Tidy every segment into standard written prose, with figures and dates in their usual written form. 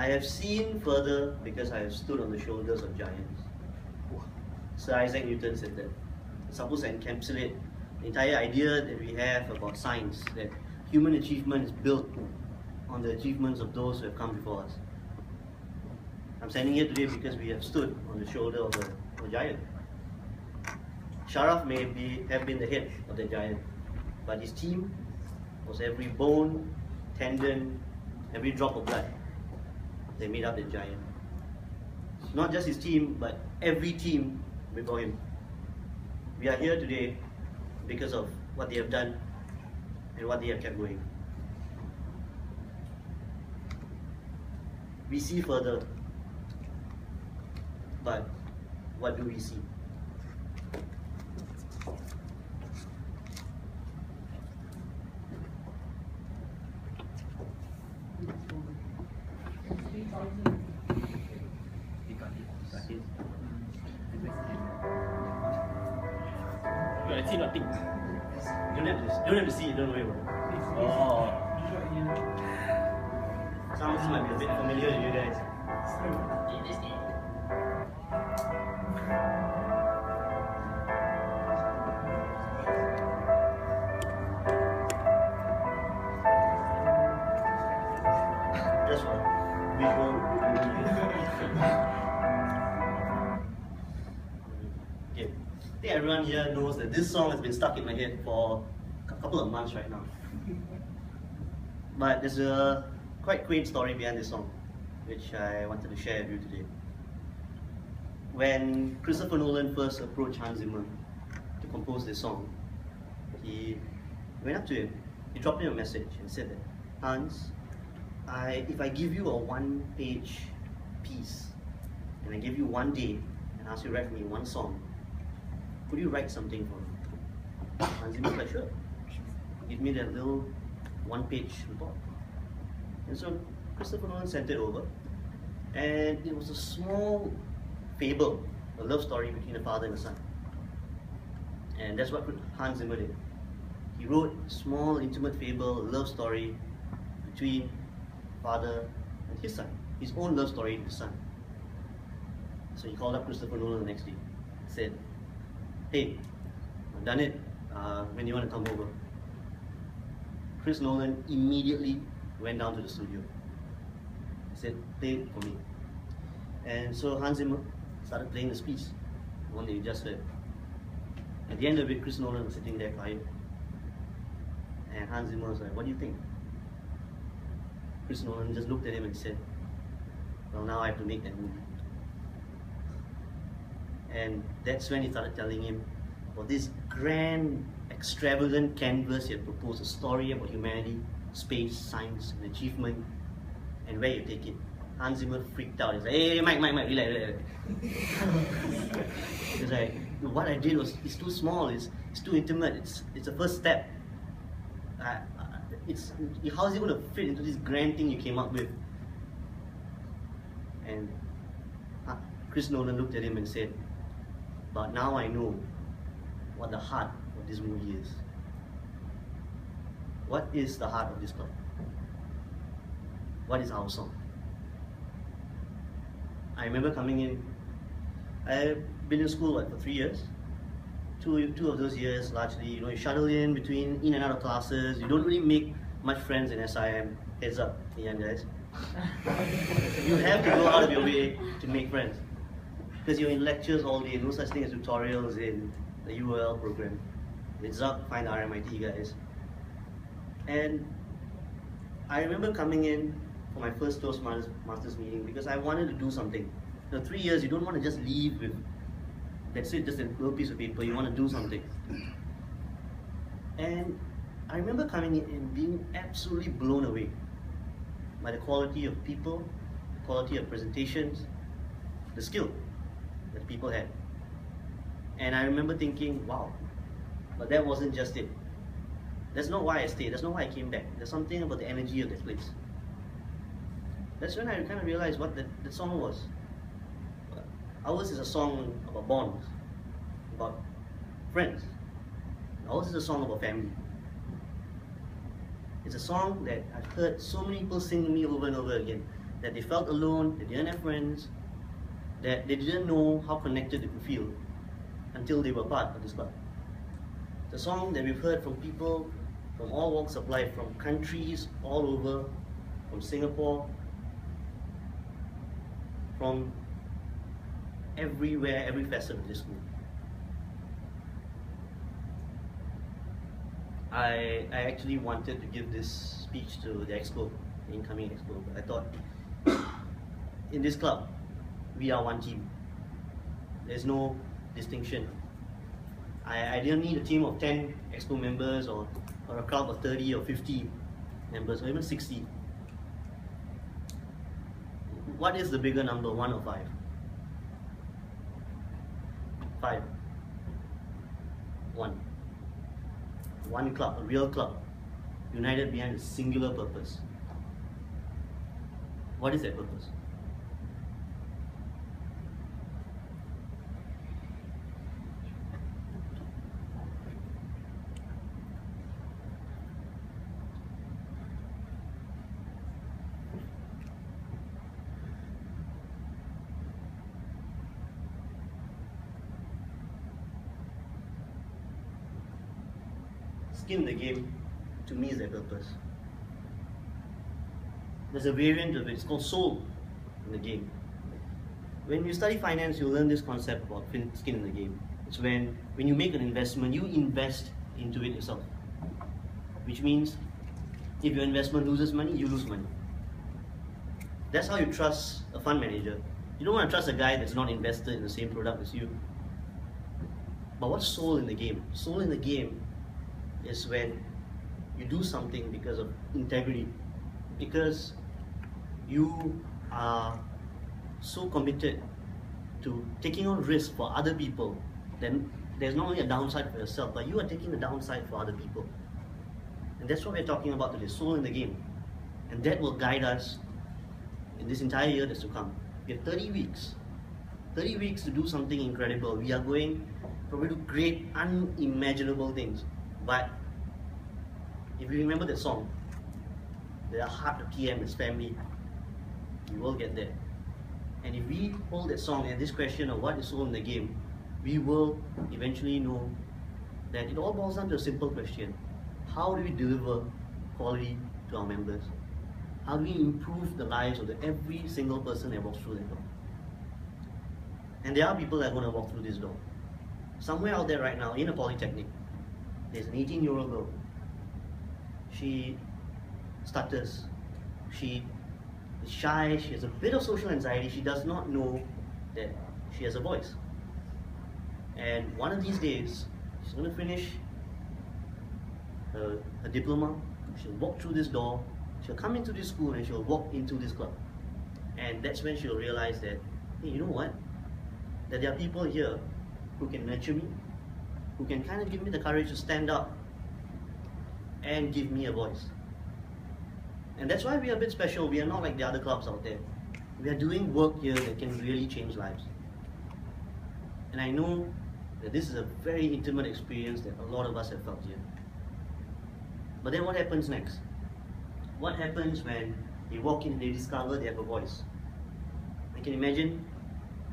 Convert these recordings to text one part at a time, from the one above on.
I have seen further because I have stood on the shoulders of giants. Sir Isaac Newton said that. It's supposed to encapsulate the entire idea that we have about science, that human achievement is built on the achievements of those who have come before us. I'm standing here today because we have stood on the shoulder of a giant. Sharaf may have been the head of the giant, but his team was every bone, tendon, every drop of blood. They made up the giant. Not just his team, but every team before him. We are here today because of what they have done and what they have kept going. We see further, but what do we see? I see nothing. Don't have to see it, don't worry about it. Oh. Some of this might be a bit familiar to you guys. Just for visual. Okay. I think everyone here knows that this song has been stuck in my head for a couple of months right now. But there's a quite quaint story behind this song, which I wanted to share with you today. When Christopher Nolan first approached Hans Zimmer to compose this song, he went up to him, he dropped him a message and said that, Hans, if I give you a one-page piece, and I give you one day, and ask you to write for me one song, could you write something for me? Hans Zimmer was like, sure. Give me that little one-page report. And so Christopher Nolan sent it over, and it was a small fable, a love story between a father and a son. And that's what Hans Zimmer did. He wrote a small, intimate fable, a love story between father and his son, his own love story to his son. So he called up Christopher Nolan the next day, said, hey, I've done it, when do you want to come over? Chris Nolan immediately went down to the studio. He said, play it for me. And so Hans Zimmer started playing this piece, the one that you just heard. At the end of it, Chris Nolan was sitting there quiet. And Hans Zimmer was like, what do you think? Chris Nolan just looked at him and said, well, now I have to make that movie. And that's when he started telling him about this grand, extravagant canvas he had proposed, a story about humanity, space, science, and achievement, and where you take it. Hans Zimmer freaked out. He's like, hey, Mike, relax. He's like, what I did was, it's too small, it's too intimate, it's a first step. How is it going to fit into this grand thing you came up with? And Chris Nolan looked at him and said, but now I know what the heart of this movie is. What is the heart of this plot? What is our song? I remember coming in, I've been in school for 3 years. Two of those years largely, you shuttle in and out of classes, you don't really make much friends in SIM. Heads up, young guys. You have to go out of your way to make friends. Because you're in lectures all day, no such thing as tutorials in the UOL program. It's up, find the RMIT guys. And I remember coming in for my first Toastmasters meeting because I wanted to do something. 3 years, you don't want to just leave with, that's it, just a little piece of paper, you want to do something. And I remember coming in and being absolutely blown away by the quality of people, the quality of presentations, the skill that people had. And I remember thinking, wow, but that wasn't just it. That's not why I stayed, that's not why I came back. There's something about the energy of that place. That's when I kind of realized what that song was. Ours is a song about bonds, about friends. Ours is a song about family. It's a song that I've heard so many people sing to me over and over again. that they felt alone, they didn't have friends, that they didn't know how connected they could feel until they were part of this club. The song that we've heard from people from all walks of life, from countries all over, from Singapore, from everywhere, every facet of this school. I actually wanted to give this speech to the exco, the incoming exco, but I thought, in this club, we are one team. There's no distinction. I didn't need a team of 10 exco members or a club of 30 or 50 members or even 60. What is the bigger number, 1 or 5? 5. 1. One club, a real club, united behind a singular purpose. What is that purpose? Skin in the game, to me, is their purpose. There's a variant of it, it's called soul in the game. When you study finance, you learn this concept about skin in the game. It's when you make an investment, you invest into it yourself. Which means, if your investment loses money, you lose money. That's how you trust a fund manager. You don't want to trust a guy that's not invested in the same product as you. But what's soul in the game? Soul in the game is when you do something because of integrity, because you are so committed to taking on risk for other people. Then there's not only a downside for yourself, but you are taking the downside for other people. And that's what we're talking about today, soul in the game. And that will guide us in this entire year that's to come. We have 30 weeks. 30 weeks to do something incredible. We are going probably to great, unimaginable things. But if you remember that song, the heart of TM is family, we will get there. And if we hold that song and this question of what is soul in the game, we will eventually know that it all boils down to a simple question. How do we deliver quality to our members? How do we improve the lives of every single person that walks through that door? And there are people that are going to walk through this door. Somewhere out there right now, in a polytechnic, there's an 18-year-old girl. She stutters. She is shy. She has a bit of social anxiety. She does not know that she has a voice. And one of these days, she's going to finish her diploma. She'll walk through this door. She'll come into this school and she'll walk into this club. And that's when she'll realize that, hey, you know what? That there are people here who can nurture me, who can kind of give me the courage to stand up and give me a voice. And that's why we are a bit special. We are not like the other clubs out there. We are doing work here that can really change lives. And I know that this is a very intimate experience that a lot of us have felt here. But then what happens next? What happens when they walk in and they discover they have a voice? I can imagine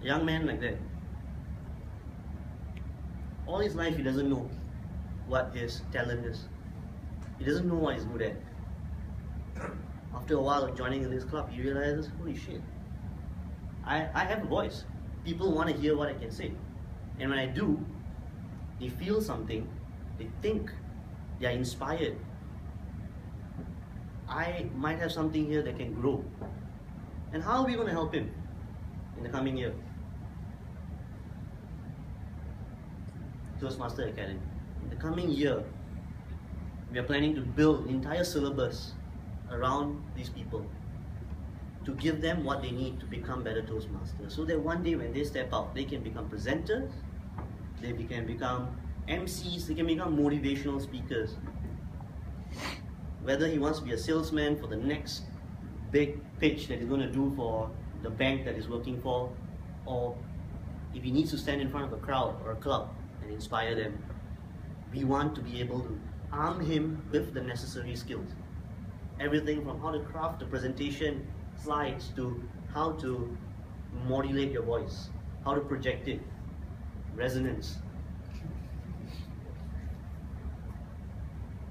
a young man like that. All his life he doesn't know what his talent is. He doesn't know what he's good at. After a while of joining in this club, he realizes, holy shit, I have a voice. People want to hear what I can say. And when I do, they feel something, they think, they are inspired. I might have something here that can grow. And how are we going to help him in the coming year? Toastmasters Academy. In the coming year, we are planning to build an entire syllabus around these people to give them what they need to become better Toastmasters, so that one day when they step out, they can become presenters, they can become MCs, they can become motivational speakers. Whether he wants to be a salesman for the next big pitch that he's going to do for the bank that he's working for, or if he needs to stand in front of a crowd or a club and inspire them, we want to be able to arm him with the necessary skills. Everything from how to craft a presentation slides to how to modulate your voice, how to project it, resonance.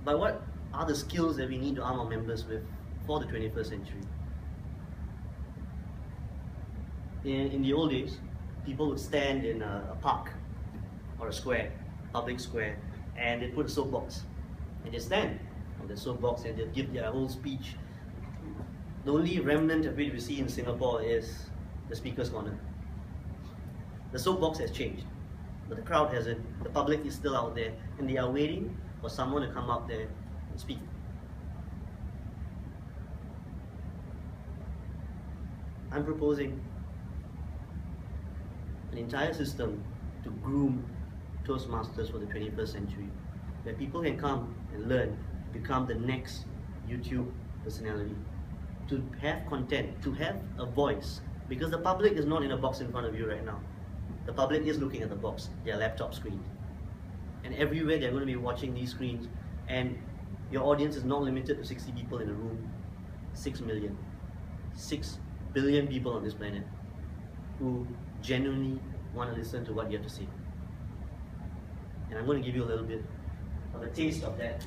But what are the skills that we need to arm our members with for the 21st century? In the old days, people would stand in a park or a square, public square, and they'd put a soapbox. And they stand on the soapbox and they'd give their whole speech. The only remnant of it we see in Singapore is the speaker's corner. The soapbox has changed, but the crowd hasn't. The public is still out there, and they are waiting for someone to come up there and speak. I'm proposing an entire system to groom Toastmasters for the 21st century, where people can come and learn to become the next YouTube personality, to have content, to have a voice, because the public is not in a box in front of you right now. The public is looking at the box, their laptop screen. And everywhere they're going to be watching these screens, and your audience is not limited to 60 people in a room. 6 million. 6 billion people on this planet who genuinely want to listen to what you have to say. And I'm going to give you a little bit of a taste of that.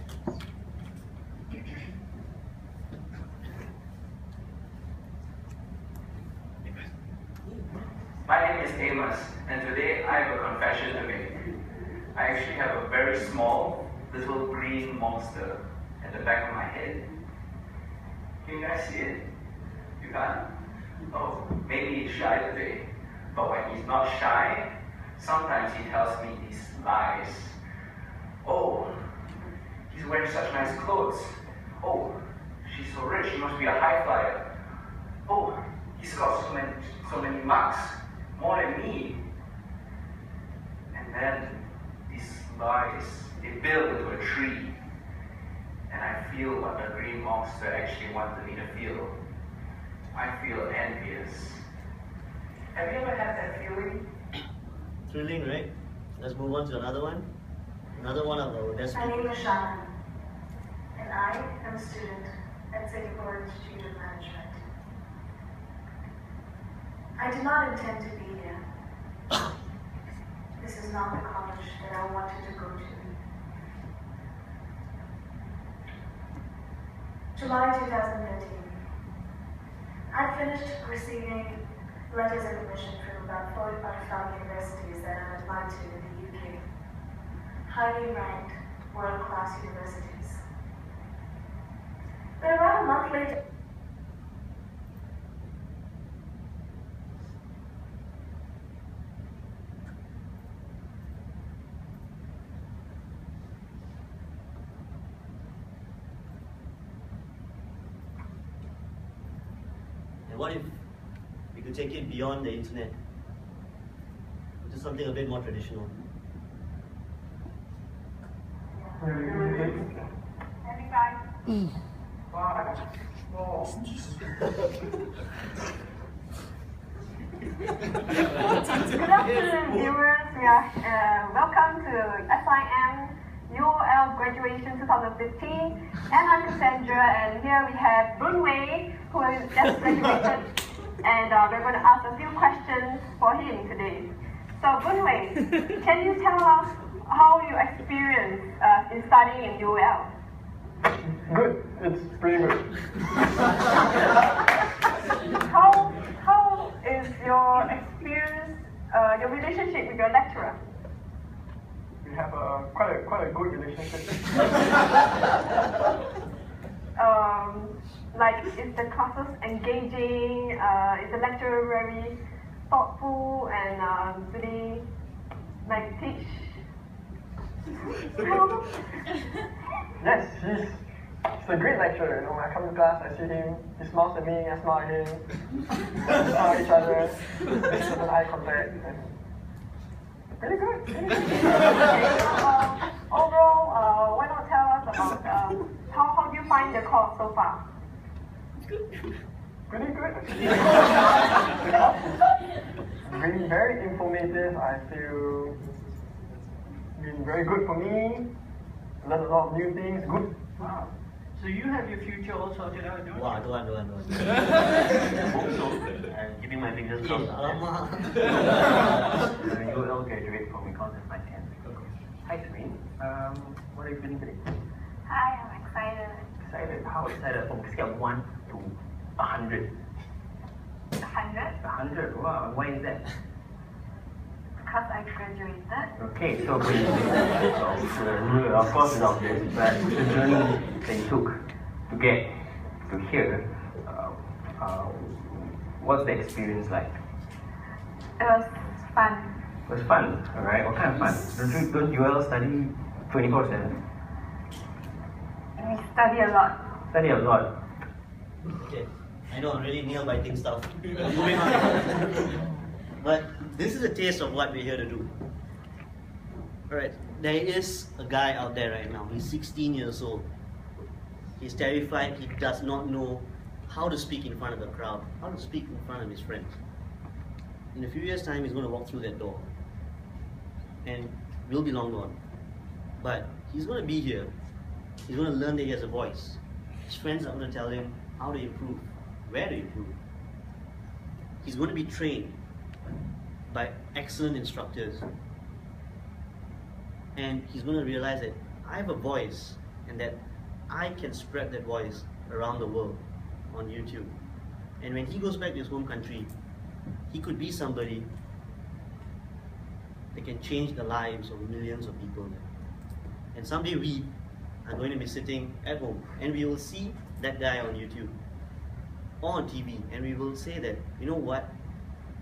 My name is Amos, and today I have a confession to make. I actually have a very small, little green monster at the back of my head. Can you guys see it? You can't? Oh, maybe he's shy today. But when he's not shy, sometimes he tells me these lies. Oh, he's wearing such nice clothes. Oh, she's so rich, she must be a high flyer. Oh, he's got so many marks, more than me. And then these lies, they build into a tree. And I feel what the green monster actually wanted me to feel. I feel envious. Have you ever had that feeling? Thrilling, right? Let's move on to another one. Another one of our best My people. name is Shannon, and I am a student at Singapore Institute of Management. I do not intend to be here. This is not the college that I wanted to go to. July 2013. I finished receiving letters of admission from about 45 universities that I applied to in the UK. Highly ranked, world-class universities. But around a month later, and what if we could take it beyond the internet to something a bit more traditional? Good afternoon, viewers. Welcome to SIM UOL Graduation 2015. And I'm Cassandra, and here we have Brunwei, who has just graduated, and we're going to ask a few questions for him today. So, Brunwei, can you tell us how you experience in studying in UOL? Good. It's pretty good. How is your experience, your relationship with your lecturer? We have quite a good relationship. Like, is the classes engaging? Is the lecturer very thoughtful, and do they like teach? Yes, he's a great lecturer. You know, when I come to class, I see him. He smiles at me, I smile at him. We smile at each other. There's an eye contact. And pretty good. Pretty good. Okay, overall, why not tell us about how do you find the course so far? Pretty good. Been very informative. I feel been very good for me. Learned a lot of new things. Good. Wow. So you have your future all sorted out, don't you? Wow, don't want. Hope so. And keeping my fingers crossed. Alamak. You will graduate from econ as my 10th. Hi, Pravind. What are you feeling today? Hi, I'm excited. Excited? How excited? From scale 1 to 100. 100? 100? Wow. And why is that? Because I graduated. Okay, so of course it's obvious, but the journey that you took to get to here, what's the experience like? It was fun. It was fun, alright? What kind of fun? Don't you all study 24/7? We study a lot. Study a lot. Okay, I know I'm really nail-biting stuff. Moving on. But this is a taste of what we're here to do. Alright, there is a guy out there right now. He's 16 years old. He's terrified. He does not know how to speak in front of the crowd, how to speak in front of his friends. In a few years' time, he's going to walk through that door. And we'll be long gone. But he's going to be here. He's going to learn that he has a voice. His friends are going to tell him how to improve, where to improve. He's going to be trained by excellent instructors. And he's going to realize that I have a voice and that I can spread that voice around the world on YouTube. And when he goes back to his home country, he could be somebody that can change the lives of millions of people. And someday we are going to be sitting at home and we will see that guy on YouTube or on TV and we will say that, you know what,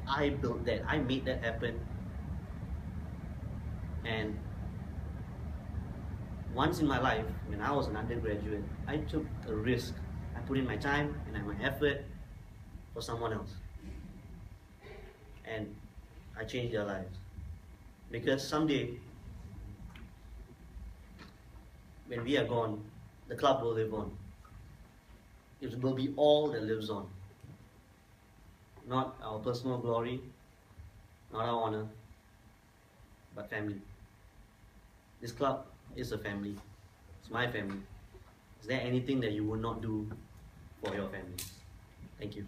I built that, I made that happen. And once in my life, when I was an undergraduate, I took a risk. I put in my time and my effort for someone else. And I changed their lives. Because someday, when we are gone, the club will live on. It will be all that lives on. Not our personal glory, not our honor, but family. This club is a family. It's my family. Is there anything that you would not do for your family? Thank you.